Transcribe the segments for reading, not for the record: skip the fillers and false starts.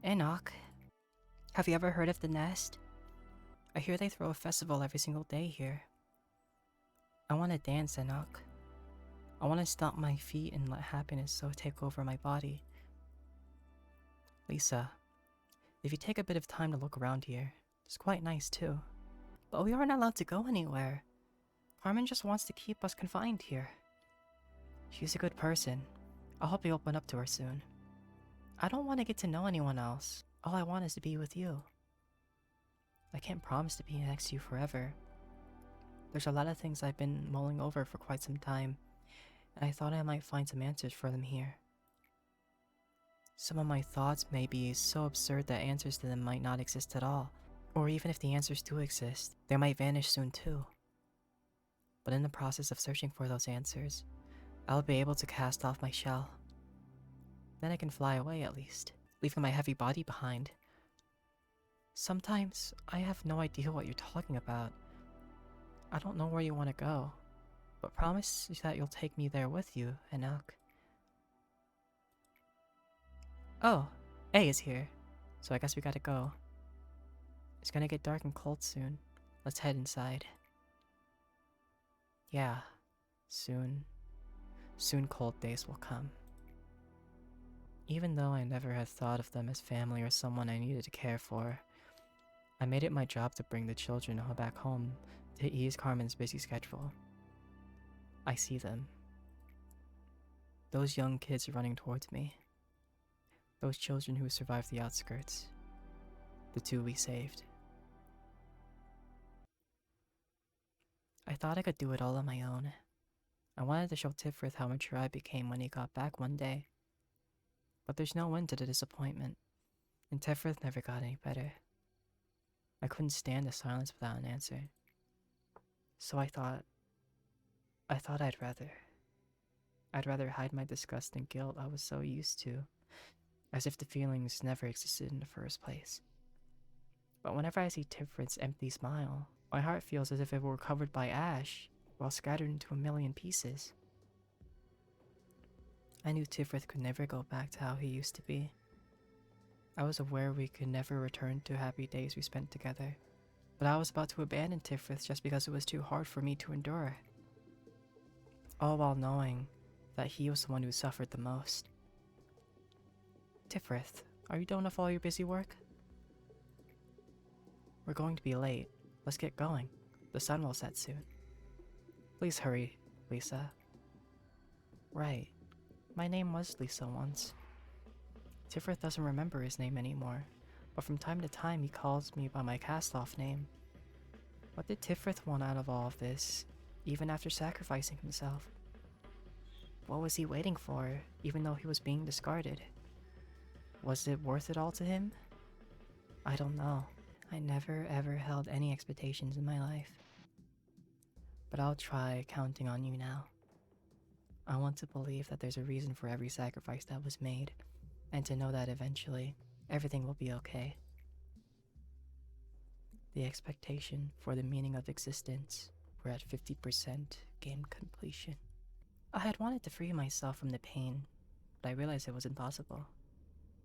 Enoch, have you ever heard of the Nest? I hear they throw a festival every single day here. I want to dance, Enoch. I want to stomp my feet and let happiness so take over my body. Lisa, if you take a bit of time to look around here, it's quite nice too. But we aren't allowed to go anywhere. Carmen just wants to keep us confined here. She's a good person. I'll hope you open up to her soon. I don't want to get to know anyone else. All I want is to be with you. I can't promise to be next to you forever. There's a lot of things I've been mulling over for quite some time, and I thought I might find some answers for them here. Some of my thoughts may be so absurd that answers to them might not exist at all, or even if the answers do exist, they might vanish soon too. But in the process of searching for those answers, I'll be able to cast off my shell. Then I can fly away at least, leaving my heavy body behind. Sometimes I have no idea what you're talking about. I don't know where you want to go, but promise that you'll take me there with you, Enoch. Oh, A is here, so I guess we gotta go. It's gonna get dark and cold soon. Let's head inside. Yeah, soon cold days will come. Even though I never had thought of them as family or someone I needed to care for, I made it my job to bring the children back home to ease Carmen's busy schedule. I see them. Those young kids running towards me. Those children who survived the outskirts. The two we saved. I thought I could do it all on my own. I wanted to show Tiphereth how mature I became when he got back one day. But there's no end to the disappointment, and Tiphereth never got any better. I couldn't stand the silence without an answer. So I thought I'd rather hide my disgust and guilt I was so used to, as if the feelings never existed in the first place. But whenever I see Tiphereth's empty smile, my heart feels as if it were covered by ash, while scattered into a million pieces. I knew Tiphereth could never go back to how he used to be. I was aware we could never return to happy days we spent together, but I was about to abandon Tiphereth just because it was too hard for me to endure. All while knowing that he was the one who suffered the most. Tiphereth, are you done with all your busy work? We're going to be late. Let's get going. The sun will set soon. Please hurry, Lisa. Right. My name was Lisa once. Tiphereth doesn't remember his name anymore, but from time to time he calls me by my cast-off name. What did Tiphereth want out of all of this, even after sacrificing himself? What was he waiting for, even though he was being discarded? Was it worth it all to him? I don't know. I never ever held any expectations in my life. But I'll try counting on you now. I want to believe that there's a reason for every sacrifice that was made, and to know that eventually, everything will be okay. The expectation for the meaning of existence were at 50% game completion. I had wanted to free myself from the pain, but I realized it was impossible.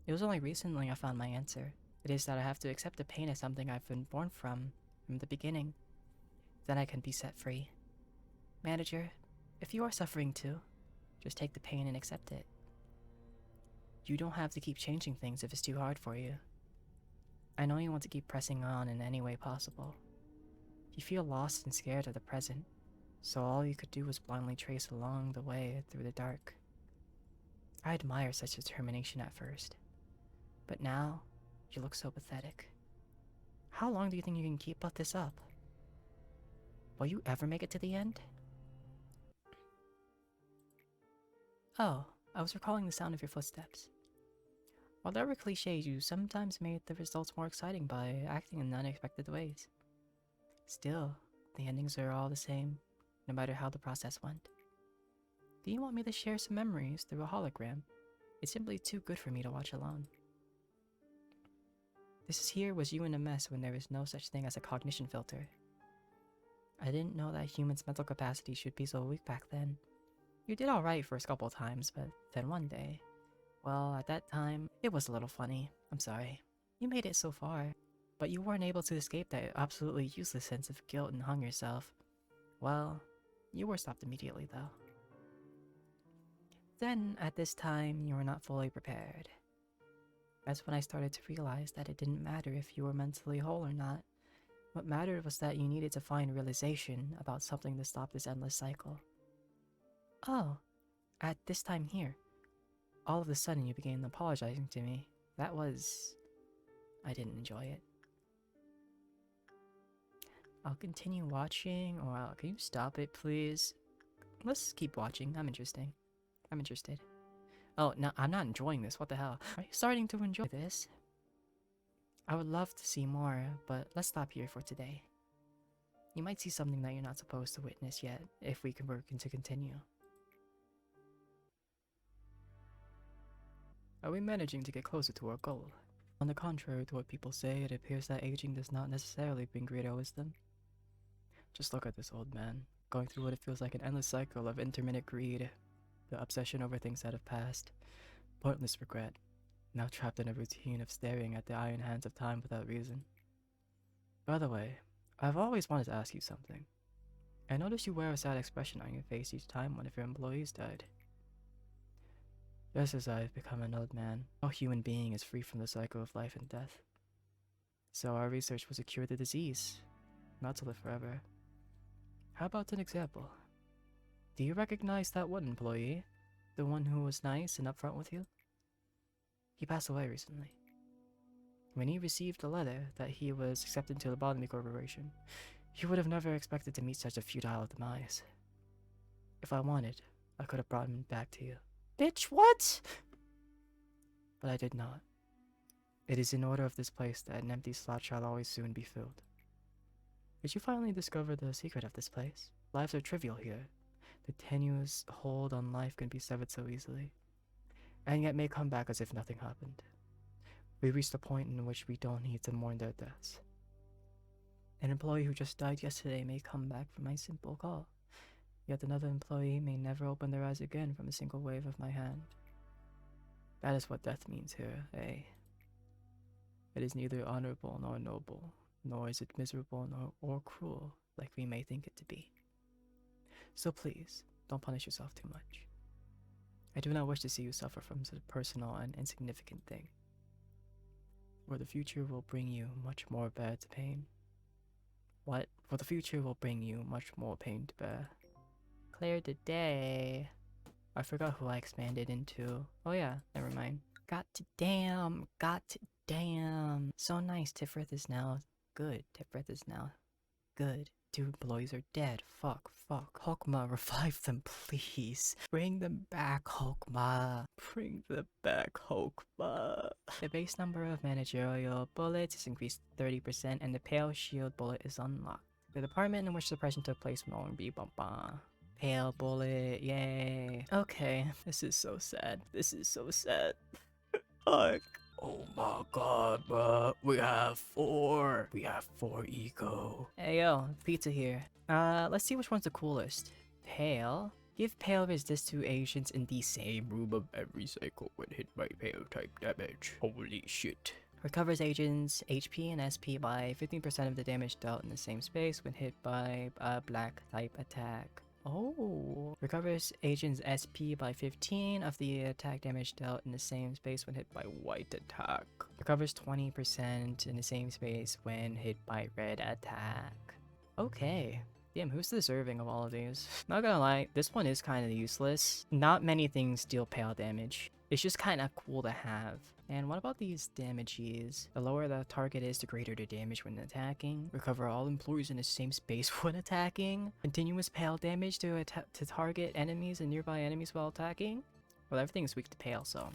It was only recently I found my answer. It is that I have to accept the pain as something I've been born from the beginning. Then I can be set free. Manager, if you are suffering too, just take the pain and accept it. You don't have to keep changing things if it's too hard for you. I know you want to keep pressing on in any way possible. You feel lost and scared of the present, so all you could do was blindly trace along the way through the dark. I admire such determination at first, but now you look so pathetic. How long do you think you can keep this up? Will you ever make it to the end? Oh, I was recalling the sound of your footsteps. While there were cliches, you sometimes made the results more exciting by acting in unexpected ways. Still, the endings are all the same, no matter how the process went. Do you want me to share some memories through a hologram? It's simply too good for me to watch alone. This here was you in a mess when there was no such thing as a cognition filter. I didn't know that humans' mental capacity should be so weak back then. You did alright first couple times, but then one day, well, at that time, it was a little funny. I'm sorry. You made it so far, but you weren't able to escape that absolutely useless sense of guilt and hung yourself. Well, you were stopped immediately, though. Then, at this time, you were not fully prepared. That's when I started to realize that it didn't matter if you were mentally whole or not. What mattered was that you needed to find realization about something to stop this endless cycle. Oh, at this time here, all of a sudden you began apologizing to me. That was... I didn't enjoy it. I'll continue watching, or can you stop it, please? Let's keep watching. I'm interested. Oh, no, I'm not enjoying this. What the hell? Are you starting to enjoy this? I would love to see more, but let's stop here for today. You might see something that you're not supposed to witness yet, if we can work to continue. Are we managing to get closer to our goal? On the contrary to what people say, it appears that aging does not necessarily bring greater wisdom. Just look at this old man, going through what it feels like an endless cycle of intermittent greed, the obsession over things that have passed, pointless regret, now trapped in a routine of staring at the iron hands of time without reason. By the way, I've always wanted to ask you something. I noticed you wear a sad expression on your face each time one of your employees died. Just as I've become an old man, no human being is free from the cycle of life and death. So our research was to cure the disease, not to live forever. How about an example? Do you recognize that one employee? The one who was nice and upfront with you? He passed away recently. When he received the letter that he was accepted to the Lobotomy Corporation, he would have never expected to meet such a futile demise. If I wanted, I could have brought him back to you. Bitch, what? But I did not. It is in order of this place that an empty slot shall always soon be filled. Did you finally discover the secret of this place? Lives are trivial here. The tenuous hold on life can be severed so easily, and yet may come back as if nothing happened. We reached a point in which we don't need to mourn their deaths. An employee who just died yesterday may come back from my simple call, yet another employee may never open their eyes again from a single wave of my hand. That is what death means here, eh? It is neither honorable nor noble, nor is it miserable or cruel like we may think it to be. So please, don't punish yourself too much. I do not wish to see you suffer from such a personal and insignificant thing, where the future will bring you much more bad to pain. What? For the future will bring you much more pain to bear. Clear the day. I forgot who I expanded into. Oh yeah, never mind. Got to damn. So nice, Tiphereth is now good. Good. 2 employees are dead. Fuck. Hokma, revive them, please. Bring them back, Hokma. The base number of managerial bullets is increased 30% and the pale shield bullet is unlocked. The department in which suppression took place will no longer be bumpa. Pale bullet, yay. Okay, this is so sad. Fuck. Oh my god, bro. We have 4 ego. Hey yo, pizza here. Let's see which one's the coolest. Pale. Give pale resist to agents in the same room of every cycle when hit by pale type damage. Holy shit. Recovers agents HP and SP by 15% of the damage dealt in the same space when hit by a black type attack. Oh, recovers agent's SP by 15 of the attack damage dealt in the same space when hit by white attack. Recovers 20% in the same space when hit by red attack. Okay. Damn, who's deserving of all of these? Not gonna lie, this one is kind of useless. Not many things deal pale damage. It's just kind of cool to have. And what about these damages? The lower the target is, the greater the damage when attacking. Recover all employees in the same space when attacking. Continuous pale damage to target enemies and nearby enemies while attacking. Well, everything is weak to pale, so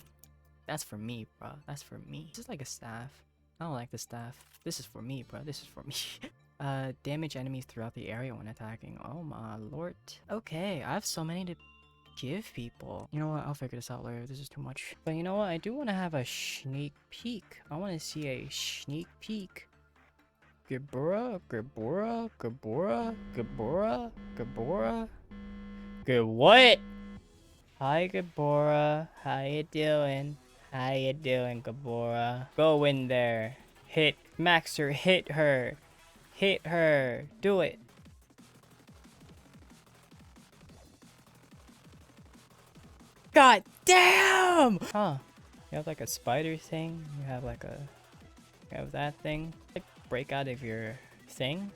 that's for me, bro. That's for me. This is like a staff. I don't like the staff. This is for me, bro. This is for me. Damage enemies throughout the area when attacking. Oh my lord. Okay, I have so many to give people. You know what? I'll figure this out later. This is too much. But you know what? I do want to have a sneak peek. I want to see a sneak peek. Gabora. Good what? Hi, Gabora. How you doing? How you doing, Gabora? Go in there. Hit Maxer, hit her. Hit her. Do it. God damn! Huh. You have like a spider thing. You have like a... You have that thing. Like break out of your thing.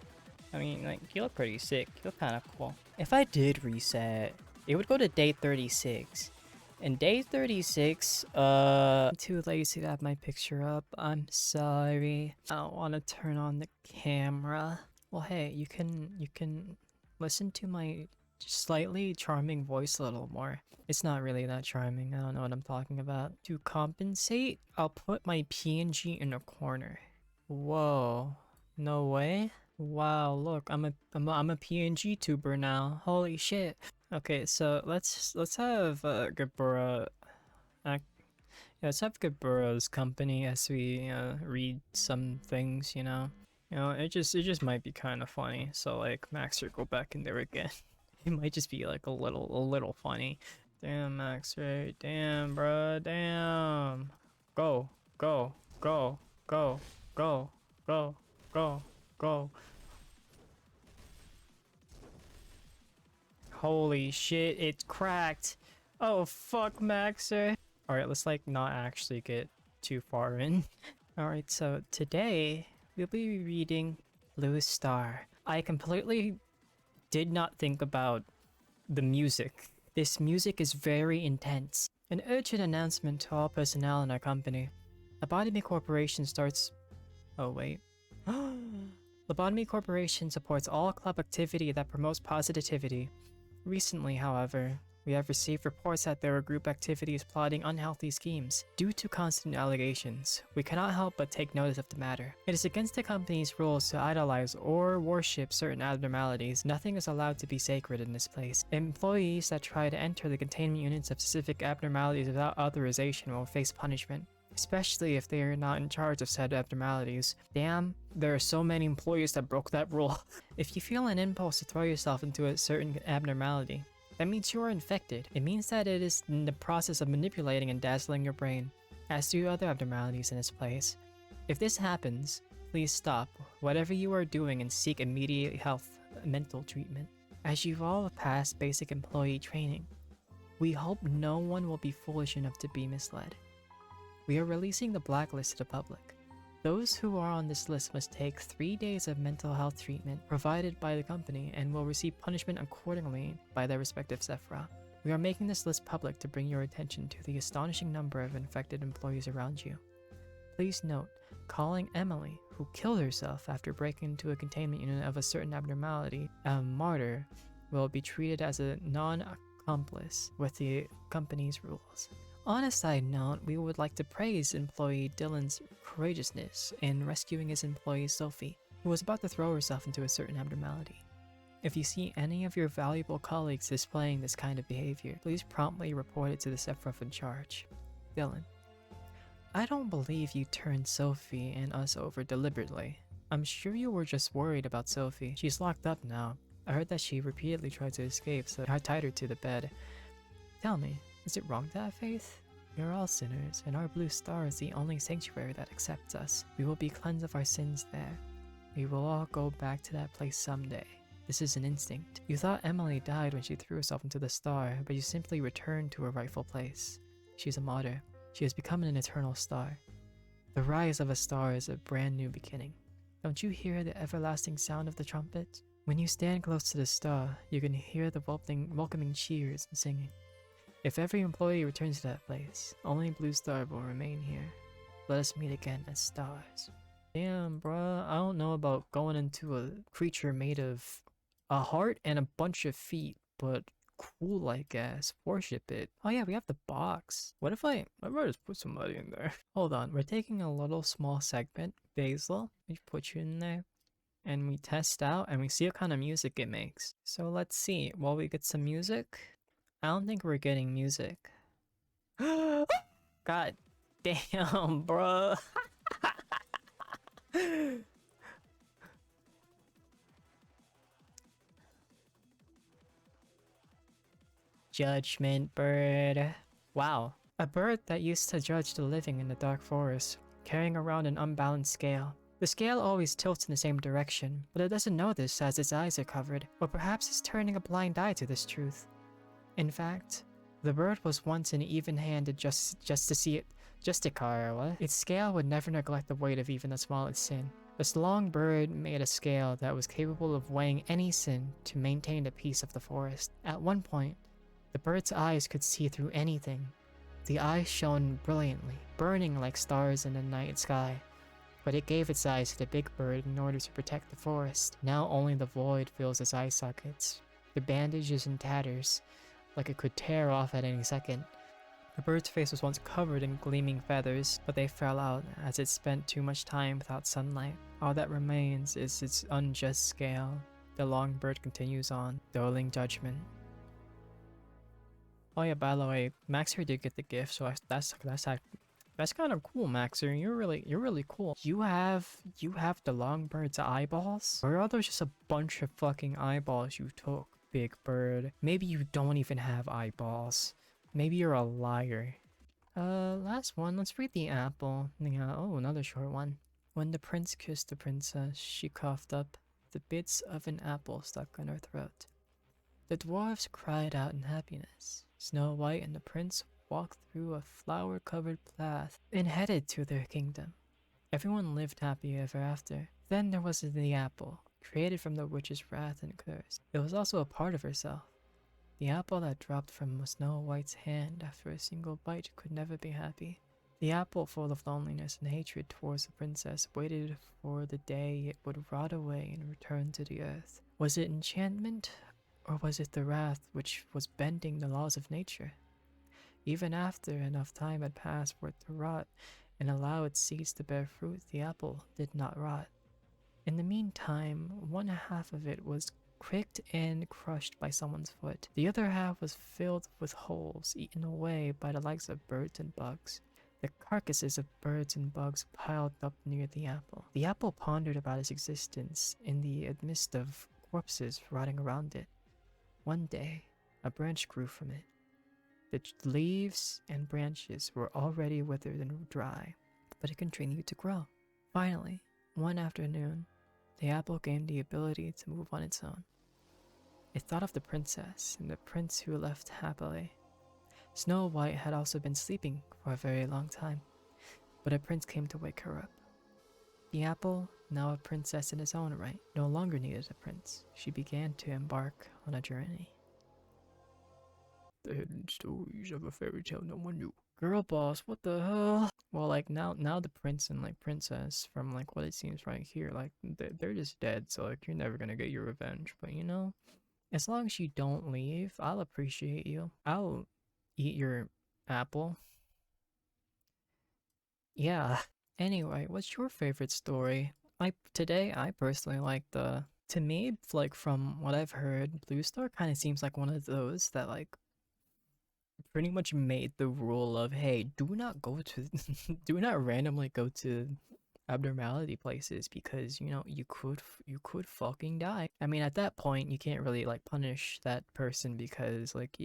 I mean, like, you look pretty sick. You look kind of cool. If I did reset, it would go to day 36. And day 36, I'm too lazy to have my picture up. I'm sorry. I don't want to turn on the camera. Well, hey, you can listen to my slightly charming voice a little more. It's not really that charming. I don't know what I'm talking about. To compensate, I'll put my PNG in a corner. Whoa. No way? Wow, look, I'm a PNG tuber now. Holy shit. Okay, so let's have Gabura act, yeah, let's have Gabura's company as we read some things, you know. It just might be kind of funny. So like Maxer, go back in there again. It might just be like a little funny. Damn, Maxer, damn, bro, damn. Go, go, go, go, go, go, go, go. Holy shit, it's cracked. Oh fuck, Maxer. Alright, let's like not actually get too far in. Alright, so today we'll be reading Blue Star. I completely did not think about the music. This music is very intense. An urgent announcement to all personnel in our company. Lobotomy Corporation starts... Oh wait. Lobotomy Corporation supports all club activity that promotes positivity. Recently, however, we have received reports that there are group activities plotting unhealthy schemes. Due to constant allegations, we cannot help but take notice of the matter. It is against the company's rules to idolize or worship certain abnormalities. Nothing is allowed to be sacred in this place. Employees that try to enter the containment units of specific abnormalities without authorization will face punishment, especially if they are not in charge of said abnormalities. Damn, there are so many employees that broke that rule. If you feel an impulse to throw yourself into a certain abnormality, that means you are infected. It means that it is in the process of manipulating and dazzling your brain, as do other abnormalities in its place. If this happens, please stop whatever you are doing and seek immediate mental treatment. As you've all passed basic employee training, we hope no one will be foolish enough to be misled. We are releasing the blacklist to the public. Those who are on this list must take 3 days of mental health treatment provided by the company and will receive punishment accordingly by their respective Sephra. We are making this list public to bring your attention to the astonishing number of infected employees around you. Please note, calling Emily, who killed herself after breaking into a containment unit of a certain abnormality, a martyr, will be treated as a non-accomplice with the company's rules. On a side note, we would like to praise employee Dylan's courageousness in rescuing his employee Sophie, who was about to throw herself into a certain abnormality. If you see any of your valuable colleagues displaying this kind of behavior, please promptly report it to the Sephiroth in charge. Dylan. I don't believe you turned Sophie and us over deliberately. I'm sure you were just worried about Sophie. She's locked up now. I heard that she repeatedly tried to escape, so I tied her to the bed. Tell me, is it wrong to have faith? We are all sinners, and our blue star is the only sanctuary that accepts us. We will be cleansed of our sins there. We will all go back to that place someday. This is an instinct. You thought Emily died when she threw herself into the star, but you simply returned to her rightful place. She's a martyr. She has become an eternal star. The rise of a star is a brand new beginning. Don't you hear the everlasting sound of the trumpet? When you stand close to the star, you can hear the welcoming cheers and singing. If every employee returns to that place, only Blue Star will remain here. Let us meet again as stars. Damn, bruh, I don't know about going into a creature made of a heart and a bunch of feet, but cool, I guess. Worship it. Oh yeah, we have the box. What if I just put somebody in there? Hold on, we're taking a little small segment. Basil, we put you in there. And we test out and we see what kind of music it makes. So let's see, while we get some music. I don't think we're getting music. God damn, bro. Judgment bird. Wow. A bird that used to judge the living in the dark forest, carrying around an unbalanced scale. The scale always tilts in the same direction, but it doesn't know this as its eyes are covered, or perhaps it's turning a blind eye to this truth. In fact, the bird was once an even-handed just to see it, what? Its scale would never neglect the weight of even the smallest sin. This long bird made a scale that was capable of weighing any sin to maintain the peace of the forest. At one point, the bird's eyes could see through anything. The eyes shone brilliantly, burning like stars in the night sky. But it gave its eyes to the big bird in order to protect the forest. Now only the void fills its eye sockets. The bandage is in tatters, like it could tear off at any second. The bird's face was once covered in gleaming feathers, but they fell out as it spent too much time without sunlight. All that remains is its unjust scale. The long bird continues on, doling judgment. Oh yeah, by the way, Maxer did get the gift, so that's kind of cool, Maxer. You're really cool. You have the long bird's eyeballs, or are those just a bunch of fucking eyeballs you took, big bird? Maybe you don't even have eyeballs. Maybe you're a liar. Last one. Let's read the apple. Yeah. Oh, another short one. When the prince kissed the princess, she coughed up. The bits of an apple stuck in her throat. The dwarves cried out in happiness. Snow White and the prince walked through a flower-covered path and headed to their kingdom. Everyone lived happy ever after. Then there was the apple, created from the witch's wrath and curse. It was also a part of herself. The apple that dropped from Snow White's hand after a single bite could never be happy. The apple, full of loneliness and hatred towards the princess, waited for the day it would rot away and return to the earth. Was it enchantment, or was it the wrath which was bending the laws of nature? Even after enough time had passed for it to rot and allow its seeds to bear fruit, the apple did not rot. In the meantime, one half of it was pricked and crushed by someone's foot. The other half was filled with holes, eaten away by the likes of birds and bugs. The carcasses of birds and bugs piled up near the apple. The apple pondered about its existence in the midst of corpses rotting around it. One day, a branch grew from it. The leaves and branches were already withered and dry, but it continued to grow. Finally, one afternoon, the apple gained the ability to move on its own. It thought of the princess and the prince who left happily. Snow White had also been sleeping for a very long time, but a prince came to wake her up. The apple, now a princess in its own right, no longer needed a prince. She began to embark on a journey. The hidden stories of a fairy tale no one knew. Girl boss, what the hell? Well, like now the prince and like princess, from like what it seems right here, like they're just dead, so like you're never gonna get your revenge. But you know, as long as you don't leave, I'll appreciate you. I'll eat your apple. Yeah. Anyway, what's your favorite story? I personally like to me, like from what I've heard, Blue Star kind of seems like one of those that like pretty much made the rule of, hey, do not go to do not randomly go to abnormality places, because you know you could fucking die. I mean, at that point you can't really like punish that person, because like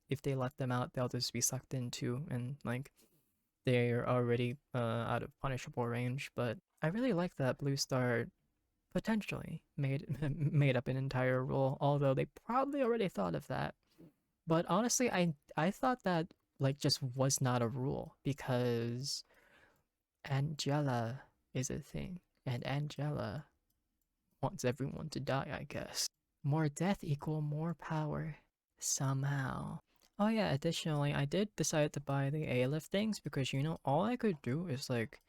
if they let them out, they'll just be sucked into, and like they're already out of punishable range. But I really like that Blue Star potentially made up an entire rule, although they probably already thought of that. But honestly, I thought that like just was not a rule, because Angela is a thing, and Angela wants everyone to die, I guess. More death equal more power, somehow. Oh yeah, additionally, I did decide to buy the A-lift things, because you know, all I could do is like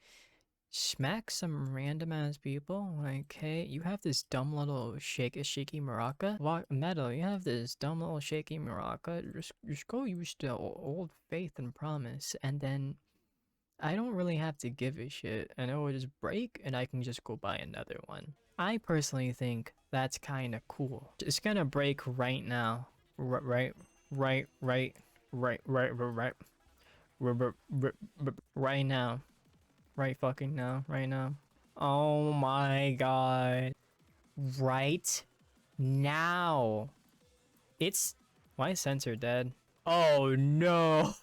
smack some random ass people, like, hey, you have this dumb little shaky maraca. Metal, you have this dumb little shaky maraca. Just go use the old faith and promise, and then I don't really have to give a shit, and it will just break, and I can just go buy another one. I personally think that's kind of cool. It's gonna break right now. Right now. Right fucking now. Right now. Oh my god. Right now. It's... Why is sensor dead? Oh no.